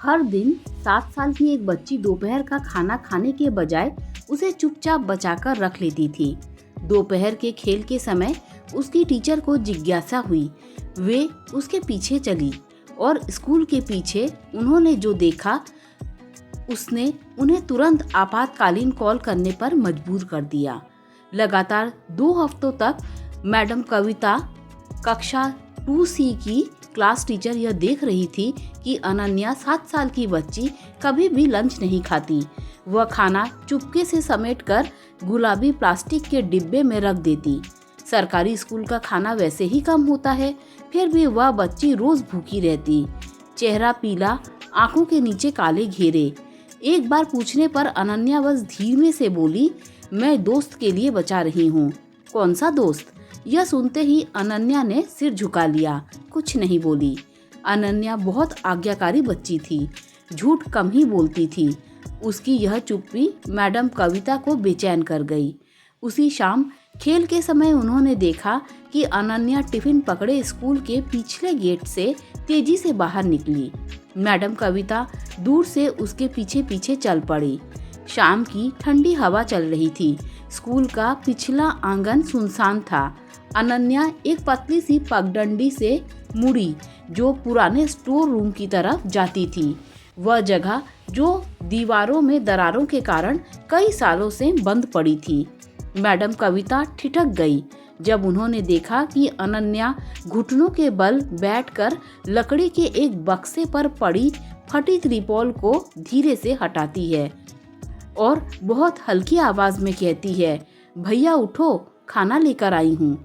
हर दिन 7 साल की एक बच्ची दोपहर का खाना खाने के बजाय उसे चुपचाप बचाकर रख लेती थी। दोपहर के खेल के समय उसकी टीचर को जिज्ञासा हुई। वे उसके पीछे चली और स्कूल के पीछे उन्होंने जो देखा उसने उन्हें तुरंत आपातकालीन कॉल करने पर मजबूर कर दिया। लगातार 2 हफ्तों तक मैडम कविता कक्षा 2C की क्लास टीचर यह देख रही थी कि अनन्या 7 साल की बच्ची कभी भी लंच नहीं खाती। वह खाना चुपके से समेटकर गुलाबी प्लास्टिक के डिब्बे में रख देती। सरकारी स्कूल का खाना वैसे ही कम होता है, फिर भी वह बच्ची रोज भूखी रहती। चेहरा पीला, आंखों के नीचे काले घेरे। एक बार पूछने पर अनन्या बस धीमे से बोली, मैं दोस्त के लिए बचा रही हूँ। कौन सा दोस्त? यह सुनते ही अनन्या ने सिर झुका लिया, कुछ नहीं बोली। अनन्या बहुत आज्ञाकारी बच्ची थी, झूठ कम ही बोलती थी। उसकी यह चुप्पी मैडम कविता को बेचैन कर गई। उसी शाम खेल के समय उन्होंने देखा कि अनन्या टिफिन पकड़े स्कूल के पिछले गेट से तेजी से बाहर निकली। मैडम कविता दूर से उसके पीछे पीछे चल पड़ी। शाम की ठंडी हवा चल रही थी। स्कूल का पिछला आंगन सुनसान था। अनन्या एक पतली सी पगडंडी से मुड़ी जो पुराने स्टोर रूम की तरफ जाती थी। वह जगह जो दीवारों में दरारों के कारण कई सालों से बंद पड़ी थी। मैडम कविता ठिठक गई जब उन्होंने देखा कि अनन्या घुटनों के बल बैठकर लकड़ी के एक बक्से पर पड़ी फटी त्रिपॉल को धीरे से हटाती है और बहुत हल्की आवाज में कहती है, भैया उठो, खाना लेकर आई हूँ।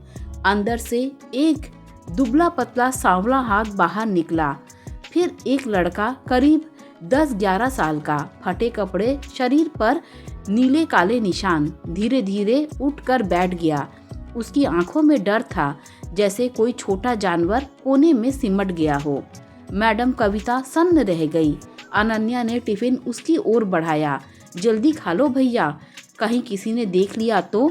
अंदर से एक दुबला पतला सांवला हाथ बाहर निकला। फिर एक लड़का करीब 10-11 साल का, फटे कपड़े, शरीर पर नीले काले निशान, धीरे धीरे उठकर बैठ गया। उसकी आंखों में डर था, जैसे कोई छोटा जानवर कोने में सिमट गया हो। मैडम कविता सन्न रह गई। अनन्या ने टिफिन उसकी ओर बढ़ाया। जल्दी खा लो भैया, कहीं किसी ने देख लिया तो।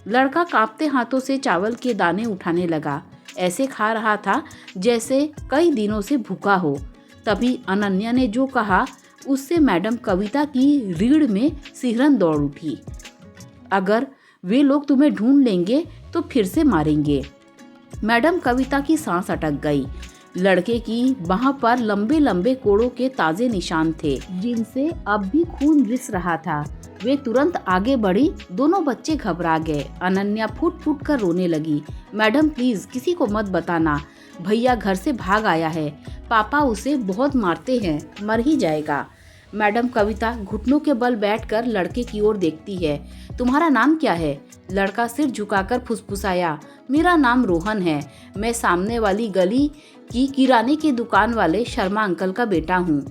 लड़का कांपते हाथों से चावल के दाने उठाने लगा। ऐसे खा रहा था जैसे कई दिनों से भूखा हो। तभी अनन्या ने जो कहा उससे मैडम कविता की रीढ़ में सिहरन दौड़ उठी। अगर वे लोग तुम्हें ढूंढ लेंगे तो फिर से मारेंगे। मैडम कविता की सांस अटक गई। लड़के की बाह पर लंबे लंबे कोड़ों के ताजे निशान थे, जिनसे अब भी खून रिस रहा था। वे तुरंत आगे बढ़ी। दोनों बच्चे घबरा गए। अनन्या फुट फुट कर रोने लगी। मैडम प्लीज किसी को मत बताना, भैया घर से भाग आया है, पापा उसे बहुत मारते हैं, मर ही जाएगा। मैडम कविता घुटनों के बल बैठकर लड़के की ओर देखती है। तुम्हारा नाम क्या है? लड़का सिर झुकाकर फुसफुसाया, मेरा नाम रोहन है, मैं सामने वाली गली की किराने की दुकान वाले शर्मा अंकल का बेटा हूँ।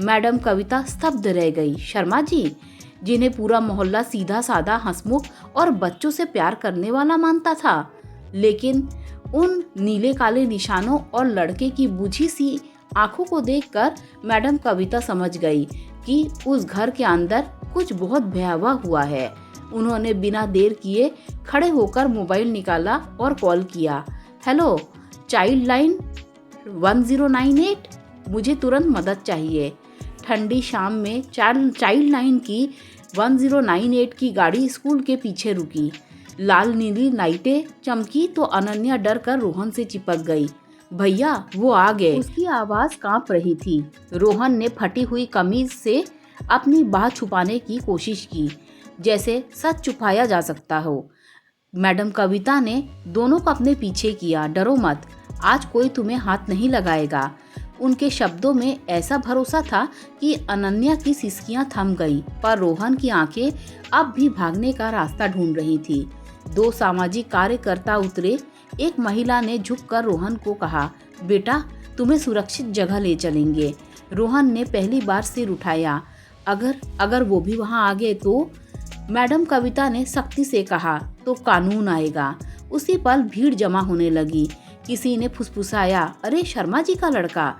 मैडम कविता स्तब्ध रह गई। शर्मा जी, जिन्हें पूरा मोहल्ला सीधा साधा, हंसमुख और बच्चों से प्यार करने वाला मानता था, लेकिन उन नीले काले निशानों और लड़के की बुझी सी आंखों को देखकर मैडम कविता समझ गई कि उस घर के अंदर कुछ बहुत भयावह हुआ है। उन्होंने बिना देर किए खड़े होकर मोबाइल निकाला और कॉल किया। हेलो, चाइल्ड लाइन 1098, मुझे तुरंत मदद चाहिए। ठंडी शाम में चाइल्ड लाइन की 1098 की गाड़ी स्कूल के पीछे रुकी। लाल नीली लाइटें चमकी तो अनन्या डर कर रोहन से चिपक गई। भैया वो आ गए। उसकी आवाज कांप रही थी। रोहन ने फटी हुई कमीज से अपनी बाह छुपाने की कोशिश की, जैसे सच छुपाया जा सकता हो। मैडम कविता ने दोनों को अपने पीछे किया। डरो मत, आज कोई तुम्हें हाथ नहीं लगाएगा। उनके शब्दों में ऐसा भरोसा था कि अनन्या की सिसकियां थम गई, पर रोहन की आंखें अब भी भागने का रास्ता ढूंढ रही थी। 2 सामाजिक कार्यकर्ता उतरे। एक महिला ने झुककर रोहन को कहा, बेटा तुम्हें सुरक्षित जगह ले चलेंगे। रोहन ने पहली बार सिर उठाया। अगर वो भी वहां आ गए तो? मैडम कविता ने सख्ती से कहा, तो कानून आएगा। उसी पल भीड़ जमा होने लगी। किसी ने फुसफुसाया, अरे शर्मा जी का लड़का।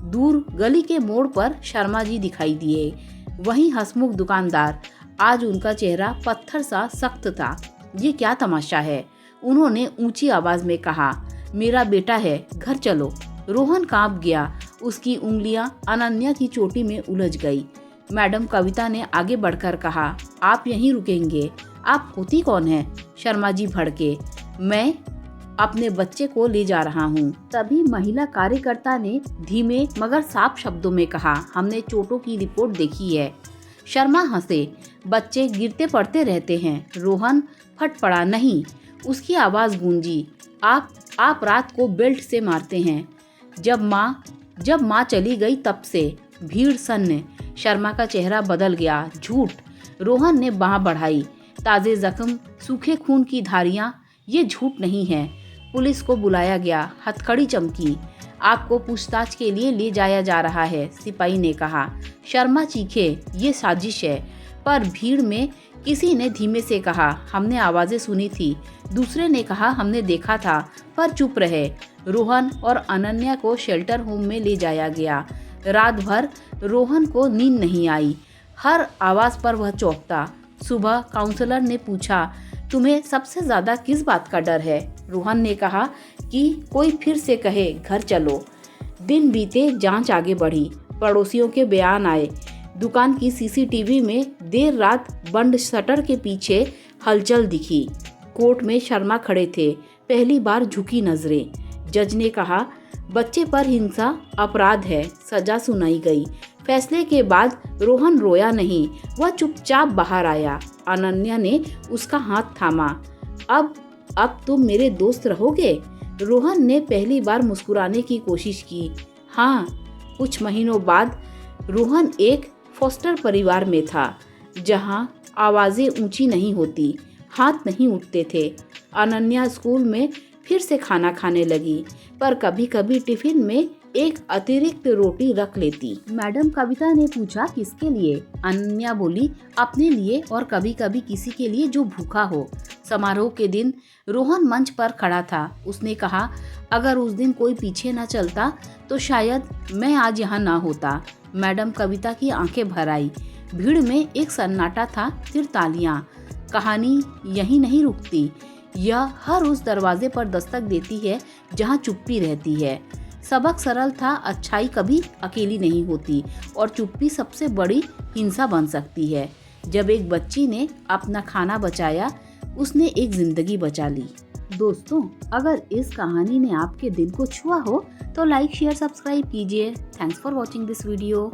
दूर गली के मोड़ पर शर्मा जी दिखाई दिए। वहीं हंसमुख दुकानदार। आज उनका चेहरा पत्थर सा सख्त था। ये क्या तमाशा है? उन्होंने ऊंची आवाज में कहा, मेरा बेटा है, घर चलो। रोहन कांप गया उसकी उंगलियां अनन्या की चोटी में उलझ गई। मैडम कविता ने आगे बढ़कर कहा, आप यहीं रुकेंगे? आप होती कौन है? शर्मा जी भड़के। मैं अपने बच्चे को ले जा रहा हूँ। तभी महिला कार्यकर्ता ने धीमे मगर साफ शब्दों में कहा, हमने चोटों की रिपोर्ट देखी है। शर्मा हंसे। बच्चे गिरते पड़ते रहते हैं। रोहन फट पड़ा। नहीं। उसकी आवाज गूंजी, आप रात को बेल्ट से मारते हैं। जब माँ चली गई तब से। भीड़ सन्न। शर्मा का चेहरा बदल गया। झूठ। रोहन ने बांह बढ़ाई। ताजे जख्म, सूखे खून की धारियां, ये झूठ नहीं है। पुलिस को बुलाया गया। हथकड़ी चमकी। आपको पूछताछ के लिए ले जाया जा रहा है, सिपाही ने कहा। शर्मा चीखे, ये साजिश है। पर भीड़ में किसी ने धीमे से कहा, हमने आवाजें सुनी थी। दूसरे ने कहा, हमने देखा था, पर चुप रहे। रोहन और अनन्या को शेल्टर होम में ले जाया गया। रात भर रोहन को नींद नहीं आई। हर आवाज पर वह चौंकता। सुबह काउंसलर ने पूछा, तुम्हें सबसे ज्यादा किस बात का डर है? रोहन ने कहा कि कोई फिर से कहे घर चलो। दिन बीते, जांच आगे बढ़ी। पड़ोसियों के बयान आए। दुकान की सीसीटीवी में देर रात बंद शटर के पीछे हलचल दिखी। कोर्ट में शर्मा खड़े थे। पहली बार झुकी नजरें। जज ने कहा, बच्चे पर हिंसा अपराध है। सजा सुनाई गई। फैसले के बाद रोहन रोया नहीं, वह चुपचाप बाहर आया। अनन्या ने उसका हाथ थामा। अब तुम मेरे दोस्त रहोगे? रोहन ने पहली बार मुस्कुराने की कोशिश की। हाँ। कुछ महीनों बाद रोहन एक फॉस्टर परिवार में था, जहाँ आवाजें ऊंची नहीं होती, हाथ नहीं उठते थे। अनन्या स्कूल में फिर से खाना खाने लगी, पर कभी कभी टिफिन में एक अतिरिक्त रोटी रख लेती। मैडम कविता ने पूछा, किसके लिए? अनन्या बोली, अपने लिए और कभी कभी किसी के लिए जो भूखा हो। समारोह के दिन रोहन मंच पर खड़ा था। उसने कहा, अगर उस दिन कोई पीछे न चलता तो शायद मैं आज यहाँ ना होता। मैडम कविता की आंखें भर आई। भीड़ में एक सन्नाटा था, फिर तालियां। कहानी यहीं नहीं रुकती। यह हर उस दरवाजे पर दस्तक देती है जहाँ चुप्पी रहती है। सबक सरल था, अच्छाई कभी अकेली नहीं होती और चुप्पी सबसे बड़ी हिंसा बन सकती है। जब एक बच्ची ने अपना खाना बचाया, उसने एक जिंदगी बचा ली। दोस्तों, अगर इस कहानी ने आपके दिल को छुआ हो तो लाइक, शेयर, सब्सक्राइब कीजिए। Thanks for watching this video.